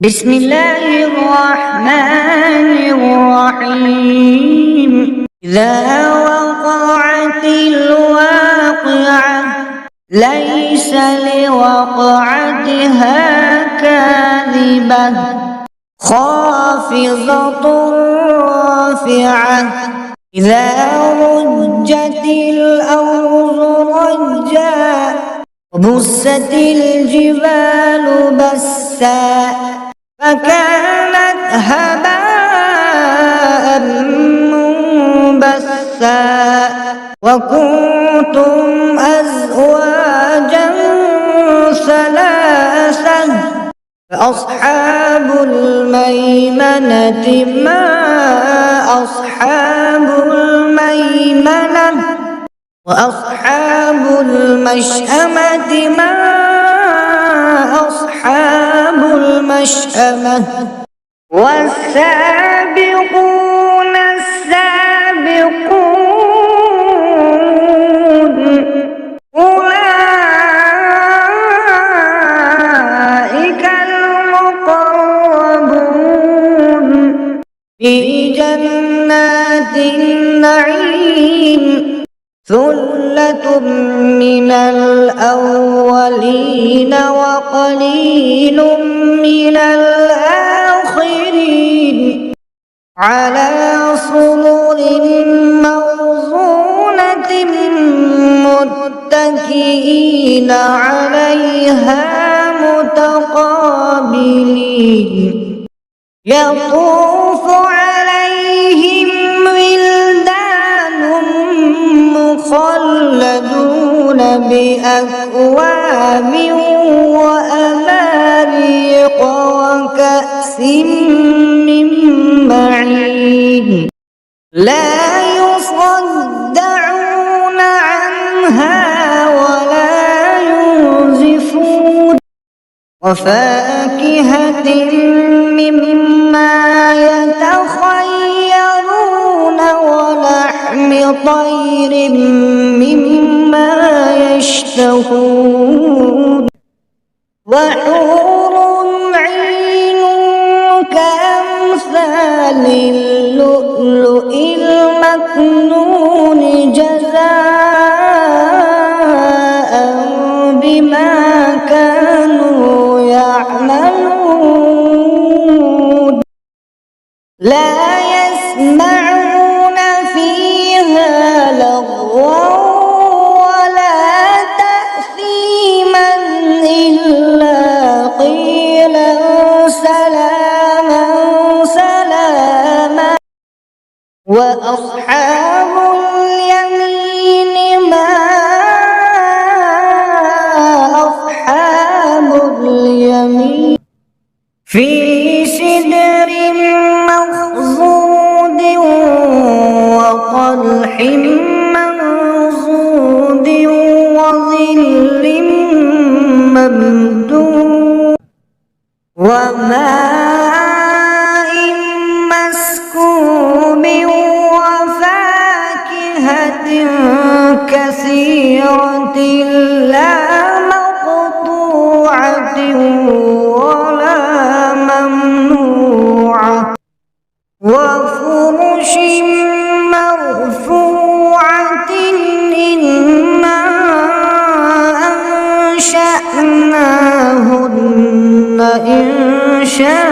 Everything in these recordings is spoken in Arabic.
بسم الله الرحمن الرحيم. إذا وقعت الواقعة ليس لوقعتها كاذبة خافضة رافعة إذا رجت الأرض رجا وبست الجبال بسا فكانت هباء منبثا وكنتم أزواجا ثلاثا فأصحاب الميمنة ما أصحاب الميمنة وأصحاب المشأمة ما أصحاب المشأمة والسابقون السابقون أولئك المقربون في جنات النعيم ثلة من الأولين وقليل من الآخرين على سرر موضونة متكئين عليها متقابلين يطوف عليهم ولدان مخلدون بأكواب وأباريق وكأس من معين لا يصدعون عنها ولا ينزفون وفاكهة مما يتخيرون ولحم طير مما يشتهون وحور عين كأمثال اللؤلؤ المكنون جزاء بما كانوا يعملون لا يسمعون فيها لغوا ولا تأثيما إلا قيلا سلاما سلاما وأصحاب اليمين ما أصحاب اليمين في سدر مخضود وطلح منضود وظل ممدود وماء مسكوب وفاكهة كثيرة لا مقطوعة ولا ممنوعة وفرش مرفوعة إنا أنشأناهن إنشاء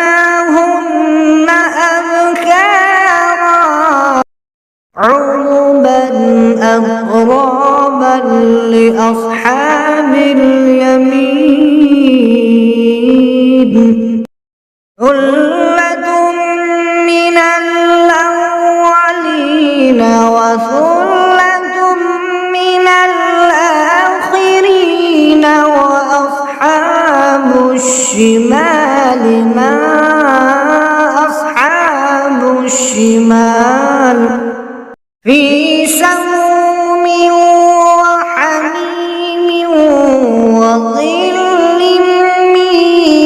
فجعلناهن أبكارا عربا أترابا لأصحاب اليمين ثلة من الأولين وثلة من الآخرين وأصحاب الشمال ما أصحاب الشمال في سموم وحميم وظل من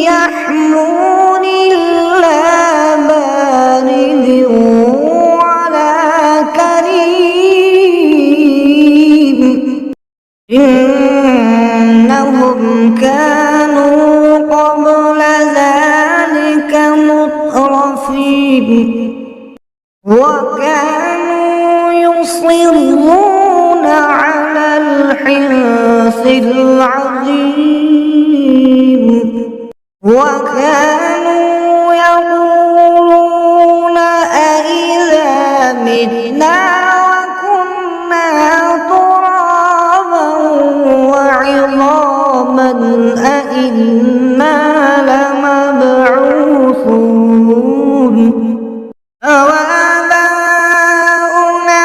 يحمون لا بارد ولا كريم إنهم كانوا قبل ذلك مترفين وكانوا يصرون على الحنث العظيم وكانوا يقولون أإذا متنا وكنا ترابا وعظاما أإنا لمبعوثون أوآباؤنا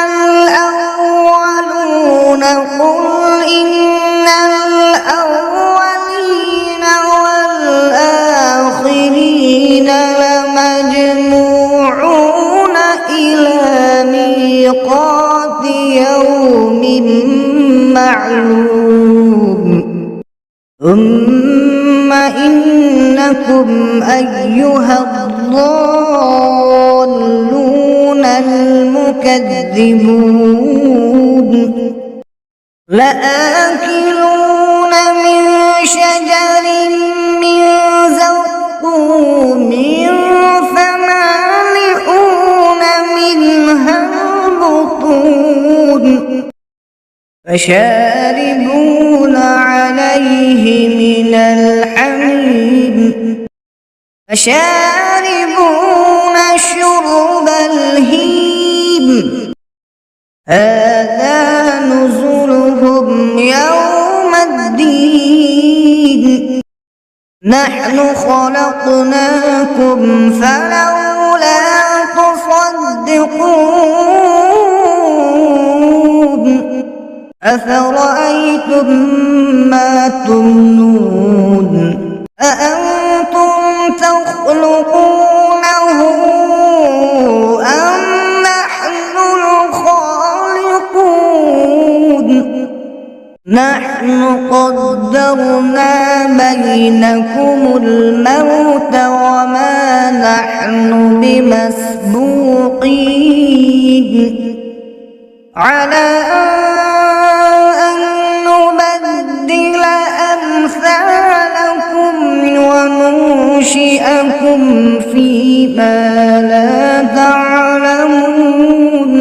الأولون قل إن الأولين والآخرين لمجموعون إلى ميقات يوم معلوم ثم إنكم أيها الضالون المكذبون لآكلون من شجر من زقوم فمالئون منها البطون فشاربون عليه من الحميم فشاربون شرب الهيم هذا نزلهم يوم الدين نحن خلقناكم فلولا تصدقون أفرأيتم ما تمنون أأنتم تخلقونه أم نحن الخالقون نحن قدرنا بينكم الموت وما نحن بمسبوقين على أن نبدل أمثالكم وننشئكم فيما لا تعلمون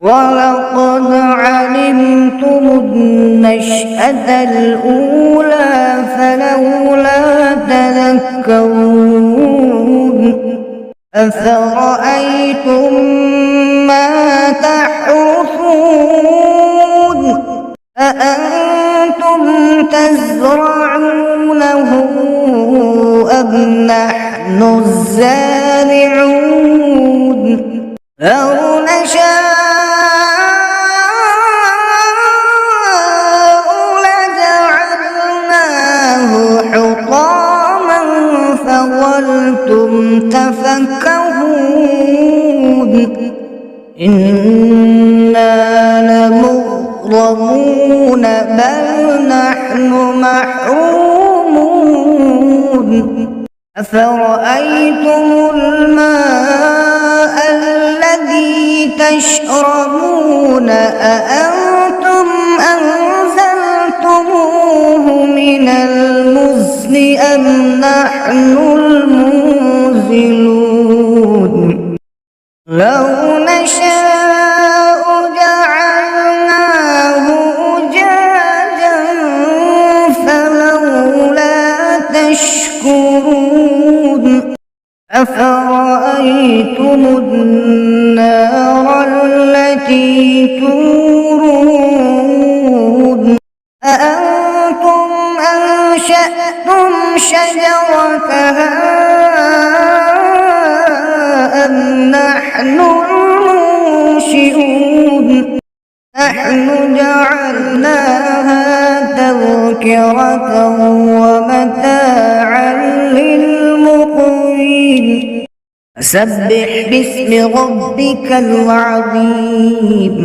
ولقد علمتم النشأة الأولى فلولا تذكرون أفرأيتم ما تحرثون أأنتم تزرعونه أم نحن الزارعون لو نشاء لجعلناه حطاما فظلتم تفكهون إنا لمغرمون بل نحن محرومون أفرأيتم الماء الذي تشربون أأنتم أنزلتموه من المزن أم نحن المنزلون لو نشاء جعلناه أجاجا فلولا تشكرون أفرأيتم النار التي تورون أأنتم أنشأتم شجرتها أم نحن المنشئون نحن جعلناها تذكرة ومتاعا للمقوين فسبح باسم ربك العظيم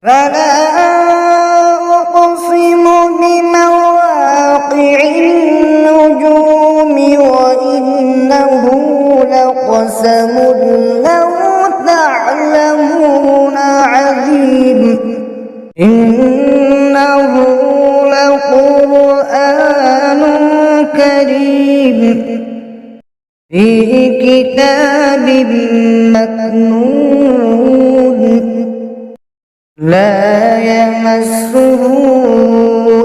فلا أقسم بمواقع النجوم وإنه لقسم لو تعلمون عظيم إنه لقرآن كريم في كتاب مكنون لا يمسه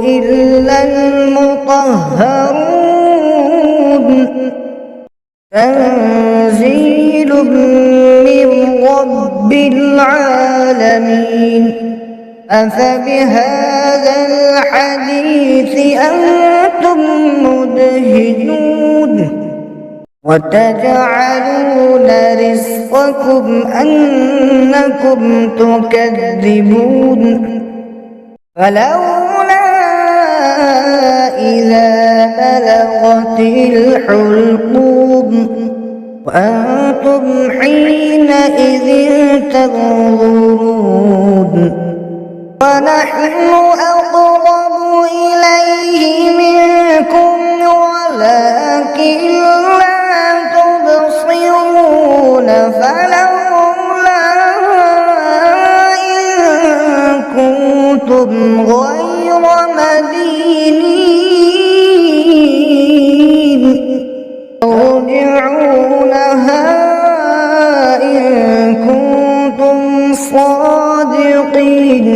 إلا المطهرون تنزيل من رب العالمين أفبهذا الحديث أنتم مدهنون وتجعلون رزقكم أنكم تكذبون فلولا إذا بلغت الحلقوم وأنتم حينئذ تنظرون ونحن أقرب إليه منكم ولكن لا تبصرون فلولا إن كنتم غير مدينين ترجعونها إن كنتم صادقين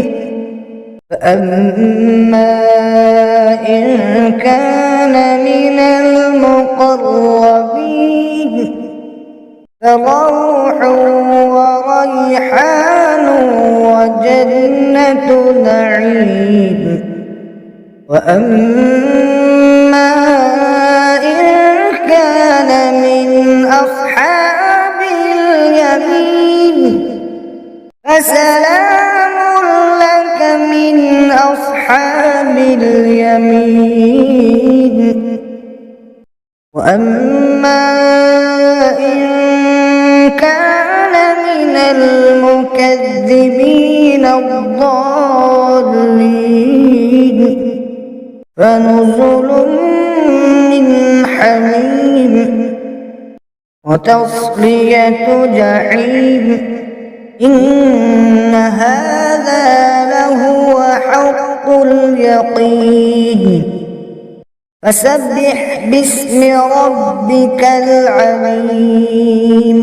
فأما إن كان من المقربين فروح وريحان وجنة نعيم وأما إن كان من أصحاب اليمين فسلام لك من أصحاب اليمين وأما إن كان من المكذبين الضالين فنزل من حميم وتصلية جحيم إن هذا لهو حق اليقين فسبح باسم ربك العظيم